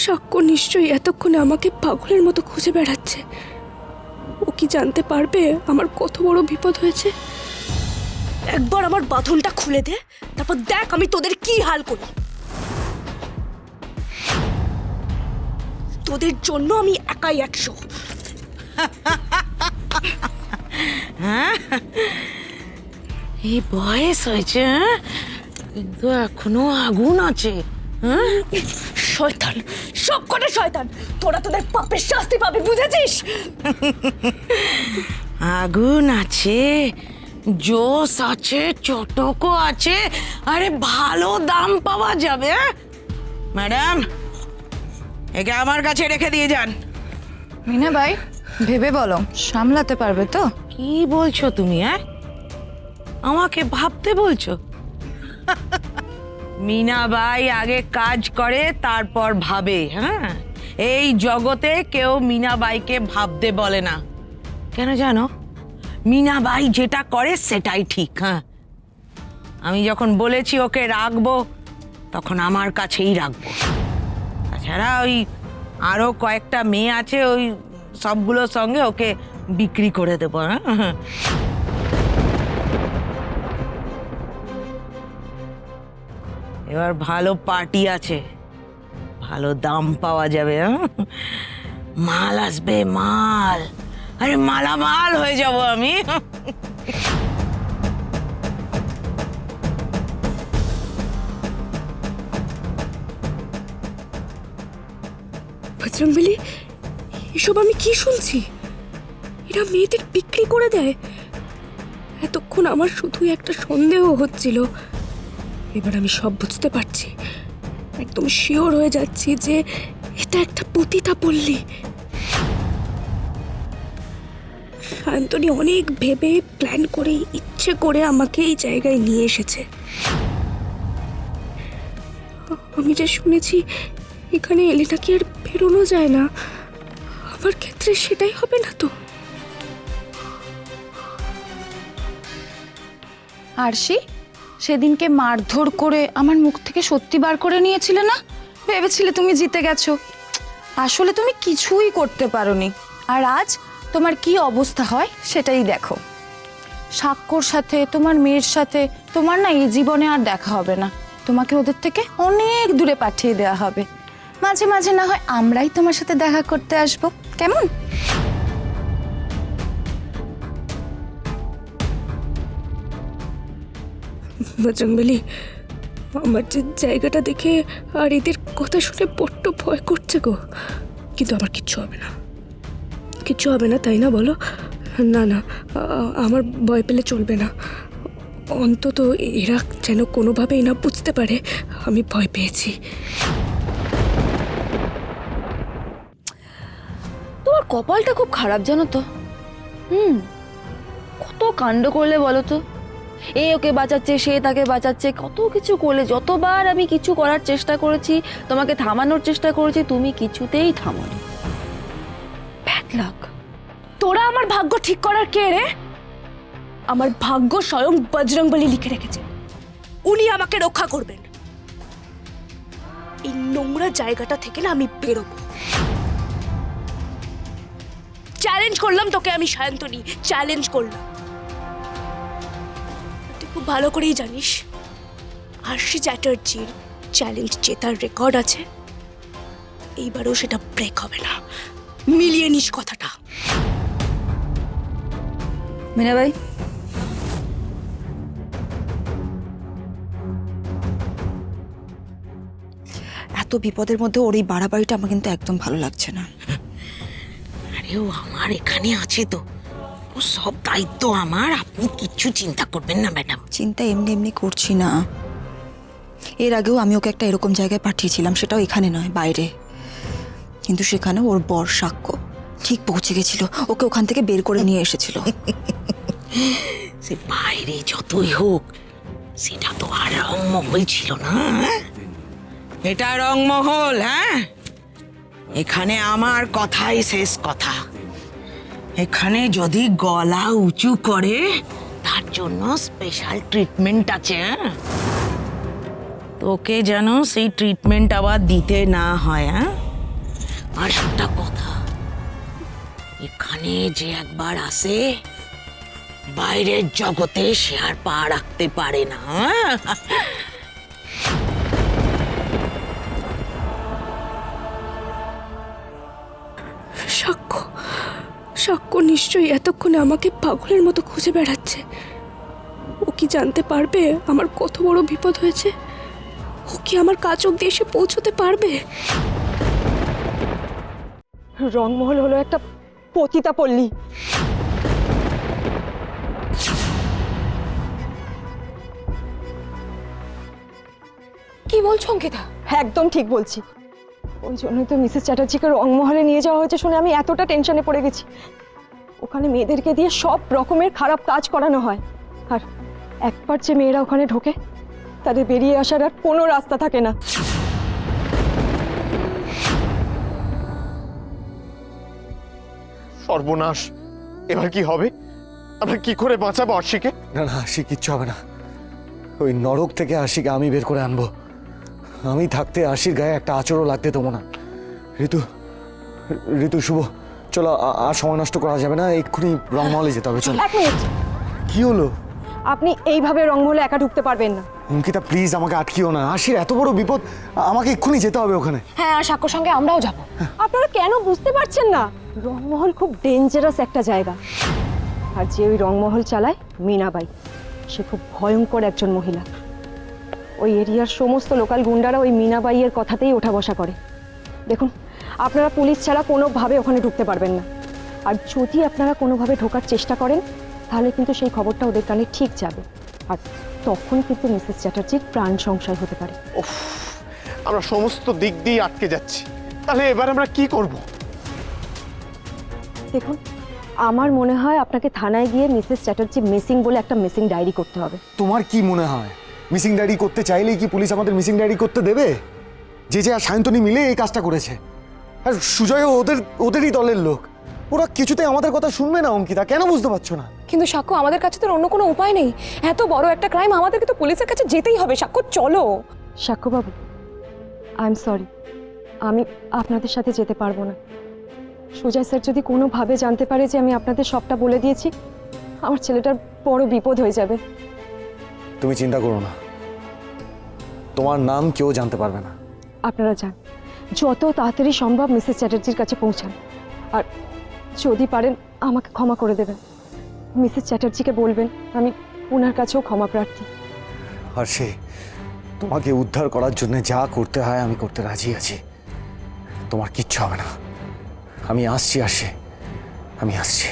সাক্ষ্য নিশ্চয়ই এতক্ষণে আমাকে পাগলের মতো খুঁজে বেড়াচ্ছে। ও কি জানতে পারবে আমার কত বড় বিপদ হয়েছে? একবার আমার বাঁধনটা খুলে দে, তারপর দেখ আমি তোদের কি হাল করি। তোদের জন্য আমি একাই 100। এই বয়স হয়েছে, কিন্তু এখনো আগুন আছে। শয়তান, সব কটা শয়তান, তোরা তোদের পাপের শাস্তি পাবি, বুঝেছিস? আগুন আছে, জোশ আছে, চটকও আছে, আরে ভালো দাম পাওয়া যাবে। ম্যাডাম, একে আমার কাছে রেখে দিয়ে যান। মিনা ভাই, ভেবে বলো, সামলাতে পারবে তো? কি বলছো তুমি? আমাকে ভাবতে বলছো? মিনাবাই আগে কাজ করে তারপর ভাবে। হ্যাঁ, এই জগতে কেউ মিনাবাইকে ভাবতে বলে না। কেন জানো? মিনাবাই যেটা করে সেটাই ঠিক। হ্যাঁ, আমি যখন বলেছি ওকে রাখবো, তখন আমার কাছেই রাখবো। তাছাড়া ওই আরো কয়েকটা মেয়ে আছে, ওই সবগুলোর সঙ্গে ওকে বিক্রি করে দেবো। হ্যাঁ, এবার ভালো পার্টি আছে, ভালো দাম পাওয়া যাবে। মাল আসবে, মাল, আরে মালামাল হয়ে যাব আমি। বজরংবলী, এসব আমি কি শুনছি? এরা মেয়েদের বিক্রি করে দেয়? এতক্ষণ আমার শুধু একটা সন্দেহ হচ্ছিল, এবার আমি সব বুঝতে পারছি। একদম শিওর হয়ে যাচ্ছি যে এটা একটা পতিতা পল্লী। শান্তনী অনেক ভেবে প্ল্যান করে ইচ্ছে করে আমাকে এই জায়গায় নিয়ে এসেছে। আমি যে শুনেছি এখানে এলে নাকি আর বেরোনো যায় না, আমার ক্ষেত্রে সেটাই হবে না তো? আরশি, সেদিনকে মারধর করে আমার মুখ থেকে সত্যি বার করে নিয়েছিলে না? ভেবেছিলে তুমি জিতে গেছো, আসলে তুমি কিছুই করতে পারোনি। আর আজ তোমার কি অবস্থা হয় সেটাই দেখো। সাক্ষ্যর সাথে, তোমার মেয়ের সাথে তোমার না এই জীবনে আর দেখা হবে না। তোমাকে ওদের থেকে অনেক দূরে পাঠিয়ে দেওয়া হবে। মাঝে মাঝে না হয় আমরাই তোমার সাথে দেখা করতে আসবো, কেমন? বজরংবলী, আমার যে জায়গাটা দেখে আর এদের কথা শুনে বড্ড ভয় করছে গো। কিন্তু আমার কিচ্ছু হবে না, কিচ্ছু হবে না, তাই না বলো? না না, আমার ভয় পেলে চলবে না। অন্তত এরা যেন কোনোভাবেই না বুঝতে পারে আমি ভয় পেয়েছি। তোমার কপালটা খুব খারাপ জানো তো। কত কাণ্ড করলে বলো তো, এ ওকে বাঁচাচ্ছে, সে তাকে বাঁচাচ্ছে, কত কিছু করলে। যতবার আমি কিছু করার চেষ্টা করেছি, তোমাকে থামানোর চেষ্টা করেছি, তুমি কিছুতেই থামোনি। Bad luck. তোরা আমার ভাগ্য ঠিক করার কে রে? আমার ভাগ্য স্বয়ং বজরংবলী লিখে রেখেছে, উনি আমাকে রক্ষা করবেন। এই নোংরা জায়গাটা থেকে না আমি বেরোবো। চ্যালেঞ্জ করলাম তোকে আমি, সায়ন্তনী, চ্যালেঞ্জ করলাম। তুই খুব ভালো করেই জানিস আরশি চ্যাটার্জির চ্যালেঞ্জ জেতার রেকর্ড আছে। এইবারও সেটা ব্রেক হবে না, মিলিয়ে নিস কথাটা। মিনা ভাই, এত বিপদের মধ্যে ওর এই বাড়াবাড়িটা আমার কিন্তু একদম ভালো লাগছে না। আরে ও আমার এখানে আছে তো, ও সব দায়িত্ব আমার। আপনি কিচ্ছু চিন্তা করবেন না ম্যাডাম। চিন্তা এমনি এমনি করছি না। এর আগেও আমি ওকে একটা এরকম জায়গায় পাঠিয়েছিলাম, সেটাও এখানে নয়, বাইরে। কিন্তু সেখানে ওর বর সাক্ষ্য ঠিক পৌঁছে গেছিল, ওকে ওখান থেকে বের করে নিয়ে এসেছিল। সে বাইরে যতই হোক, সেটা তো আর রংমহল ছিল না। এটা রংমহল। হ্যাঁ, এখানে আমার কথাই শেষ কথা। এখানে যদি গলা উঁচু করে, তার জন্য স্পেশাল ট্রিটমেন্ট আছে। তোকে যেন সেই ট্রিটমেন্ট আবার দিতে না হয়। হ্যাঁ, আর একটা কথা, এখানে যে একবার আসে বাইরের জগতে সে আর পা রাখতে পারে না। সাক্ষ্য সাক্ষ্য নিশ্চয়ই এতক্ষণে আমাকে পাগলের মতো খুঁজে বেড়াচ্ছে। ও কি জানতে পারবে আমার কত বড় বিপদ হয়েছে? ও কি আমার কাজ অব্দি এসে পৌঁছতে পারবে? রংমহল হলো একটা পতিতা পল্লী। কি বলছো অঙ্কিতা? একদম ঠিক বলছি। ওই জন্যই তো মিসেস চ্যাটার্জিকে রংমহলে নিয়ে যাওয়া হয়েছে শুনে আমি এতটা টেনশনে পড়ে গেছি। ওখানে মেয়েদেরকে দিয়ে সব রকমের খারাপ কাজ করানো হয়, আর একবার যে মেয়েরা ওখানে ঢোকে তাদের বেরিয়ে আসার আর কোনো রাস্তা থাকে না। সর্বনাশ, এবার কি হবে? আমরা কি করে বাঁচাবো আশিকে? না না, আশি কিচ্ছু হবে না। ওই নরক থেকে আশিকে আমি বের করে আনবো। আমি থাকতে আশির গায়ে একটা আঁচড়ও লাগতে দেবো না। ঋতু, ঋতু, শুভ, চলো, আর সময় নষ্ট করা যাবে না, এক্ষুনি রংমহলে যেতে হবে। চলো। এক মিনিট, কি হলো? আপনি এইভাবে রংমহলে একা ঢুকতে পারবেন না। অঙ্কিতা, প্লিজ আমাকে আটকিও না। আশির এত বড় বিপদ, আমাকে এক্ষুনি যেতে হবে ওখানে। হ্যাঁ, আর সাক্ষ্যর সঙ্গে আমরাও যাব। আপনারা কেন বুঝতে পারছেন না? রংমহল খুব ডেঞ্জারাস একটা জায়গা, আর যে ওই রংমহল চালায় মীনাবাই, সে খুব ভয়ঙ্কর একজন মহিলা। ওই এরিয়ার সমস্ত লোকাল গুন্ডারা ওই মীনাবাইয়ের কথাতেই ওঠা বসা করে। দেখুন, আপনারা পুলিশ ছাড়া কোনোভাবে ওখানে ঢুকতে পারবেন না, আর যদি আপনারা কোনোভাবে ঢোকার চেষ্টা করেন তাহলে কিন্তু সেই খবরটা ওদের কানে ঠিক যাবে, আর তখন কিন্তু মিসেস চ্যাটার্জির প্রাণ সংশয় হতে পারে। উফ, আমরা সমস্ত দিক দিয়ে আটকে যাচ্ছি। তাহলে এবার আমরা কি করব? দেখুন, আমার মনে হয় আপনাকে থানায় গিয়ে মিসেস চ্যাটার্জি মিসিং বলে একটা মিসিং ডায়েরি করতে হবে। তোমার কি মনে হয় মিসিং ডায়েরি করতে চাইলেই কি পুলিশ আমাদের মিসিং ডায়েরি করতে দেবে? যে আর সায়ন্তনী মিলে এই কাজটা করেছে, আর সুজয়ও ওদেরই দলের লোক। ওরা কিছুতেই আমাদের কথা শুনবে না। অঙ্কিতা, কেন বুঝতে পারছো না? কিন্তু সাক্ষ্য, আমাদের কাছে তো অন্য কোনো উপায় নেই। এত বড় একটা ক্রাইম, আমাদেরকে তো পুলিশের কাছে যেতেই হবে। সাক্ষ্য, চলো। সাক্ষ্যবাবু, আই এম সরি, আমি আপনাদের সাথে যেতে পারবো না। সুজয় স্যার যদি কোনোভাবে জানতে পারে যে আমি আপনাদের সবটা বলে দিয়েছি, আমার ছেলেটার বড় বিপদ হয়ে যাবে। তুমি চিন্তা করো না, তোমার নাম কেউ জানতে পারবে না। আপনারা যান, যত তাড়াতাড়ি সম্ভব মিসেস চ্যাটার্জির কাছে পৌঁছান, আর যদি পারেন আমাকে ক্ষমা করে দেবেন। মিসেস চ্যাটার্জিকে বলবেন আমি ওনার কাছেও ক্ষমা প্রার্থী। আর সে তোমাকে উদ্ধার করার জন্য যা করতে হয় আমি করতে রাজি আছি। তোমার কিচ্ছু হবে না। আমি আসছি, আমি আসছি।